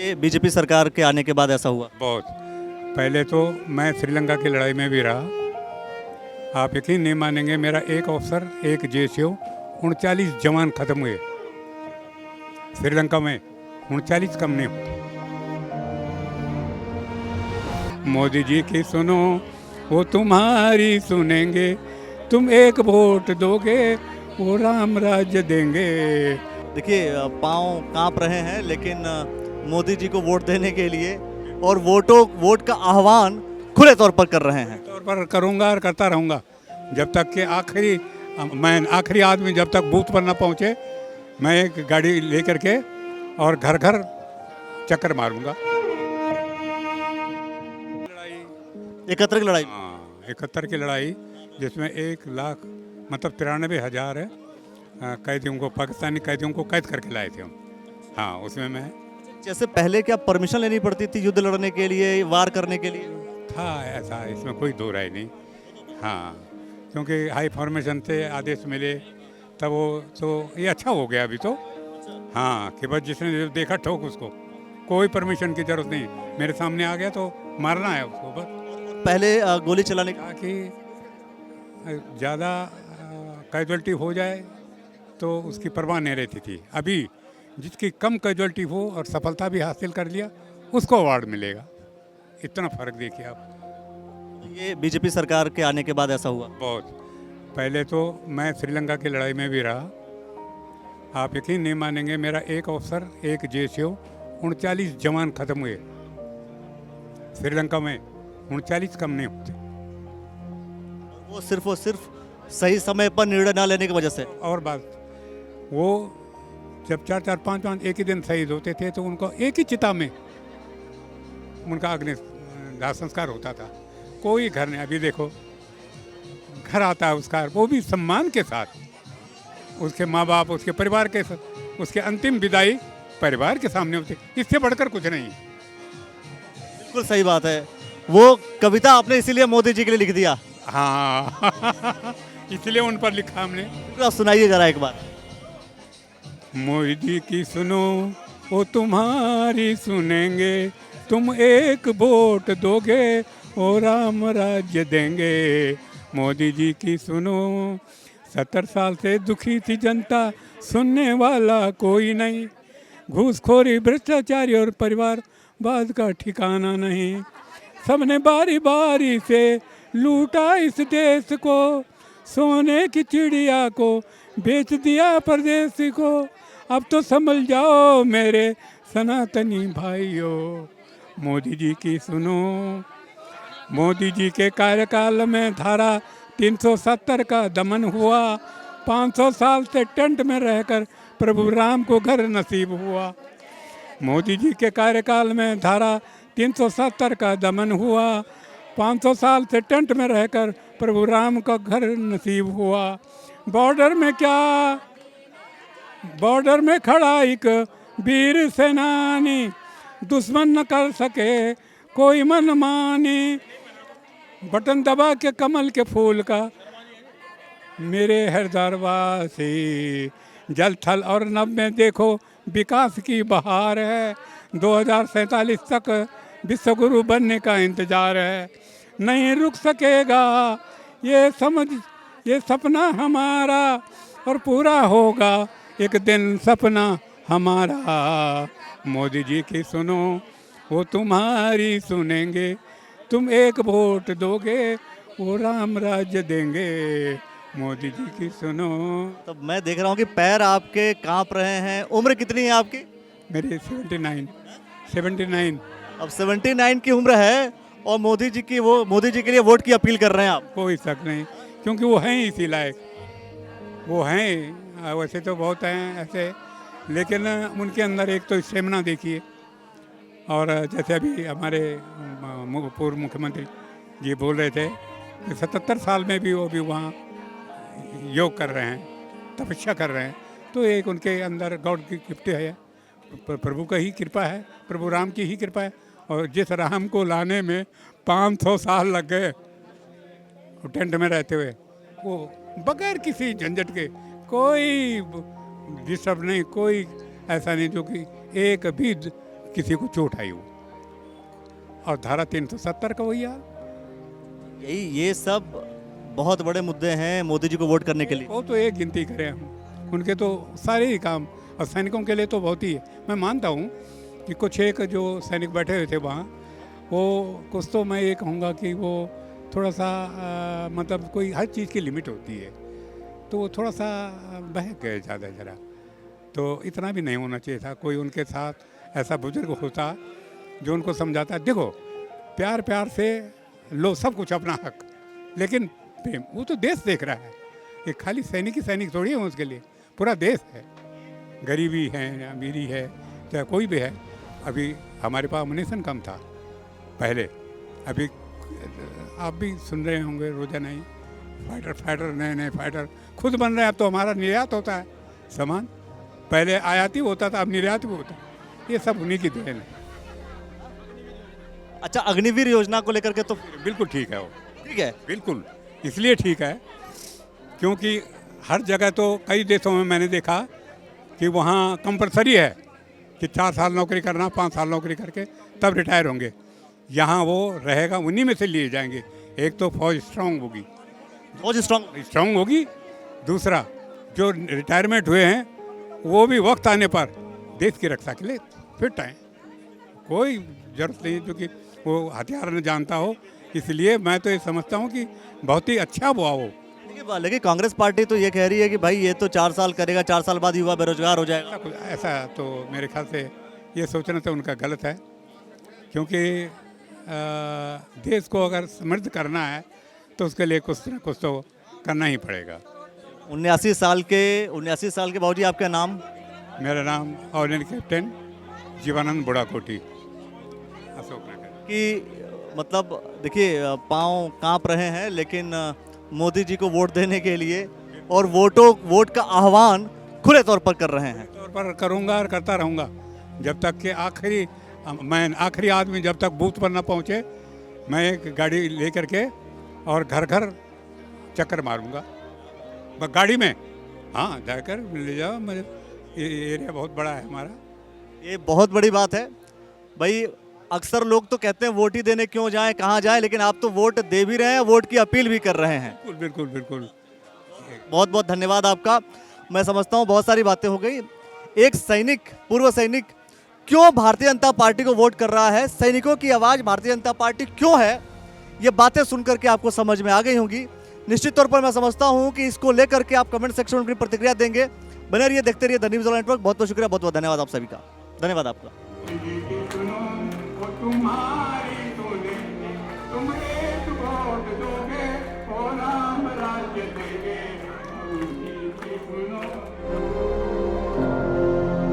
ये बीजेपी सरकार के आने के बाद ऐसा हुआ। बहुत। पहले तो मैं श्रीलंका की लड़ाई में भी रहा। आप यकीन नहीं मानेंगे, मेरा एक अफसर एक जेसीओ 39 जवान खत्म हुए श्रीलंका में। 39 कम नहीं होते। मोदी जी की सुनो, वो तुम्हारी सुनेंगे, तुम एक वोट दोगे, वो राम राज्य देंगे। देखिए पाँव कांप रहे हैं, लेकिन मोदी जी को वोट देने के लिए और वोट का आह्वान खुले तौर पर कर रहे हैं। तौर पर करूंगा और करता रहूंगा जब तक कि मैं आखिरी आदमी जब तक बूथ पर न पहुंचे। मैं एक गाड़ी लेकर के और घर घर चक्कर मारूंगा। 71 की लड़ाई। हाँ, 71 की लड़ाई, जिसमें 1 लाख मतलब 93,000 कैदियों को, पाकिस्तानी कैदियों को कैद करके लाए थे हम। हाँ, उसमें मैं जैसे पहले क्या परमिशन लेनी पड़ती थी युद्ध लड़ने के लिए, वार करने के लिए? था ऐसा, इसमें कोई दो राय नहीं। हाँ, क्योंकि हाई फॉर्मेशन से आदेश मिले तब वो तो ये अच्छा हो गया अभी तो। हाँ, कि बस जिसने जो देखा ठोक उसको, कोई परमिशन की जरूरत नहीं। मेरे सामने आ गया तो मारना है उसको बस। पहले गोली चलाने का ताकि ज़्यादा कैजुअल्टी हो जाए तो उसकी परवाह नहीं रहती थी। अभी जिसकी कम कैजुअल्टी हो और सफलता भी हासिल कर लिया, उसको अवार्ड मिलेगा। इतना फ़र्क देखिए आप। ये बीजेपी सरकार के आने के बाद ऐसा हुआ। बहुत। पहले तो मैं श्रीलंका की लड़ाई में भी रहा। आप यकीन नहीं मानेंगे, मेरा एक अफसर एक जेसीओ 39 जवान खत्म हुए श्रीलंका में। 39 कम नहीं होते। वो सिर्फ सही समय पर निर्णय न लेने की वजह से। और बात, वो जब 4-4, 5-5 एक ही दिन शहीद होते थे तो उनको एक ही चिता में उनका दाह संस्कार होता था। कोई घर नहीं। अभी देखो घर आता है उसका, वो भी सम्मान के साथ। उसके माँ बाप, उसके परिवार के साथ, उसके अंतिम विदाई परिवार के सामने होती। इससे बढ़कर कुछ नहीं। बिल्कुल सही बात है। वो कविता आपने इसीलिए मोदी जी के लिए लिख दिया। हाँ इसलिए उन पर लिखा हमने। तो आप सुनाइए जरा एक बार। मोदी जी की सुनो, वो तुम्हारी सुनेंगे, तुम एक वोट दोगे, वो राम राज्य देंगे। मोदी जी की सुनो, 70 साल से दुखी थी जनता, सुनने वाला कोई नहीं। घूसखोरी, भ्रष्टाचारी और परिवारवाद का ठिकाना नहीं। सबने बारी बारी से लूटा इस देश को, सोने की चिड़िया को बेच दिया परदेश को। अब तो समझ जाओ मेरे सनातनी भाइयों, मोदी जी की सुनो। मोदी जी के कार्यकाल में धारा 370 का दमन हुआ। 500 साल से टेंट में रहकर प्रभु राम को घर नसीब हुआ। मोदी जी के कार्यकाल में धारा 370 का दमन हुआ। 500 साल से टेंट में रहकर प्रभु राम का घर नसीब हुआ। बॉर्डर में खड़ा एक वीर सेनानी, दुश्मन न कर सके कोई मनमानी। बटन दबा के कमल के फूल का मेरे हृदयवासी, जल थल और नभ में देखो विकास की बहार है। 2047 तक विश्व गुरु बनने का इंतजार है। नहीं रुक सकेगा ये सपना हमारा, और पूरा होगा एक दिन सपना हमारा। मोदी जी की सुनो, वो तुम्हारी सुनेंगे, तुम एक वोट दोगे, वो राम राज्य देंगे। मोदी जी की सुनो। तो मैं देख रहा हूँ कि पैर आपके कांप रहे हैं। उम्र कितनी है आपकी? मेरी 79। अब 79 की उम्र है और मोदी जी के लिए वोट की अपील कर रहे हैं आप। कोई शक नहीं, क्योंकि वो हैं इसी लायक। वो हैं, वैसे तो बहुत हैं ऐसे, लेकिन उनके अंदर एक तो स्टेमिना देखिए। और जैसे अभी हमारे पूर्व मुख्यमंत्री जी बोल रहे थे कि 77 साल में भी वो भी वहाँ योग कर रहे हैं, तपस्या कर रहे हैं। तो एक उनके अंदर गॉड की गिफ्ट है, प्रभु का ही कृपा है, प्रभु राम की ही कृपा है। और जिस राम को लाने में 500 साल लग गए टेंट में रहते हुए, वो बगैर किसी झंझट के, कोई डिस्टर्ब नहीं, कोई ऐसा नहीं जो कि एक भी किसी को चोट आई हो। और धारा 370 का वही हाल। ये सब बहुत बड़े मुद्दे हैं मोदी जी को वोट करने के लिए। वो तो एक गिनती करें हम, उनके तो सारे ही काम, और सैनिकों के लिए तो बहुत ही है। मैं मानता हूँ कि कुछ एक जो सैनिक बैठे हुए थे वहाँ, वो कुछ तो मैं ये कहूँगा कि वो थोड़ा सा मतलब कोई हर चीज़ की लिमिट होती है, तो वो थोड़ा सा बहक गए ज़्यादा ज़रा। तो इतना भी नहीं होना चाहिए था। कोई उनके साथ ऐसा बुजुर्ग होता जो उनको समझाता, देखो प्यार प्यार से लो सब कुछ अपना हक, लेकिन प्रेम, वो तो देश देख रहा है। ये खाली सैनिक ही सैनिक थोड़ी है उसके लिए, पूरा देश है। गरीबी है, अमीरी है, चाहे कोई भी है। अभी हमारे पास अम्युनिशन कम था पहले, अभी आप भी सुन रहे होंगे रोजाना ही फाइटर नए नए फाइटर खुद बन रहे हैं। अब तो हमारा निर्यात होता है सामान, पहले आयाती होता था, अब निर्यात भी होता है। ये सब उन्हीं की देन है। अच्छा, अग्निवीर योजना को लेकर के तो बिल्कुल ठीक है वो, ठीक है। बिल्कुल इसलिए ठीक है क्योंकि हर जगह तो कई देशों में मैंने देखा कि वहाँ कंपलसरी है कि 4 साल नौकरी करना, 5 साल नौकरी करके तब रिटायर होंगे। यहाँ वो रहेगा, उन्हीं में से लिए जाएंगे। एक तो फौज स्ट्रांग होगी, फौज स्ट्रांग होगी। दूसरा, जो रिटायरमेंट हुए हैं वो भी वक्त आने पर देश की रक्षा के लिए फिट हैं। कोई जरूरत नहीं क्योंकि वो हथियार न जानता हो। इसलिए मैं तो ये समझता हूँ कि बहुत ही अच्छा हुआ वो। लेकिन कांग्रेस पार्टी तो ये कह रही है कि भाई ये तो 4 साल करेगा, 4 साल बाद युवा बेरोजगार हो जाएगा। ऐसा तो मेरे ख्याल से ये सोचना तो उनका गलत है, क्योंकि देश को अगर समृद्ध करना है तो उसके लिए कुछ ना कुछ तो करना ही पड़ेगा। 79 साल के बाबूजी, आपका नाम? मेरा नाम ऑर्डिनरी कैप्टन जीवानंद बुढ़ाकोटी, अशोक नगर। कि मतलब देखिए पाँव कांप रहे हैं, लेकिन मोदी जी को वोट देने के लिए और वोट का आह्वान खुले तौर पर कर रहे हैं। तौर पर करूंगा और करता रहूंगा जब तक कि आखिरी आदमी जब तक बूथ पर ना पहुंचे। मैं एक गाड़ी लेकर के और घर घर चक्कर मारूंगा गाड़ी में। हाँ, जाकर ले जाओ, मेरे एरिया बहुत बड़ा है हमारा। ये बहुत बड़ी बात है भाई। अक्सर लोग तो कहते हैं वोट ही देने क्यों जाएं, कहाँ जाएं, लेकिन आप तो वोट दे भी रहे हैं, वोट की अपील भी कर रहे हैं। बिल्कुल बिल्कुल। बहुत बहुत धन्यवाद आपका। मैं समझता हूँ बहुत सारी बातें हो गई। एक सैनिक, पूर्व सैनिक क्यों भारतीय जनता पार्टी को वोट कर रहा है, सैनिकों की आवाज़ भारतीय जनता पार्टी क्यों है, ये बातें सुनकर के आपको समझ में आ गई होंगी। निश्चित तौर पर मैं समझता हूँ कि इसको लेकर के आप कमेंट सेक्शन में अपनी प्रतिक्रिया देंगे। बने रहिए, देखते रहिए द न्यूज़ ऑल नेटवर्क। बहुत बहुत शुक्रिया, बहुत बहुत धन्यवाद आप सभी का। धन्यवाद आपका। तुम्हारी सुने, तुम एक वोट दोगे, ओ राम राज्य देंगे। सुनो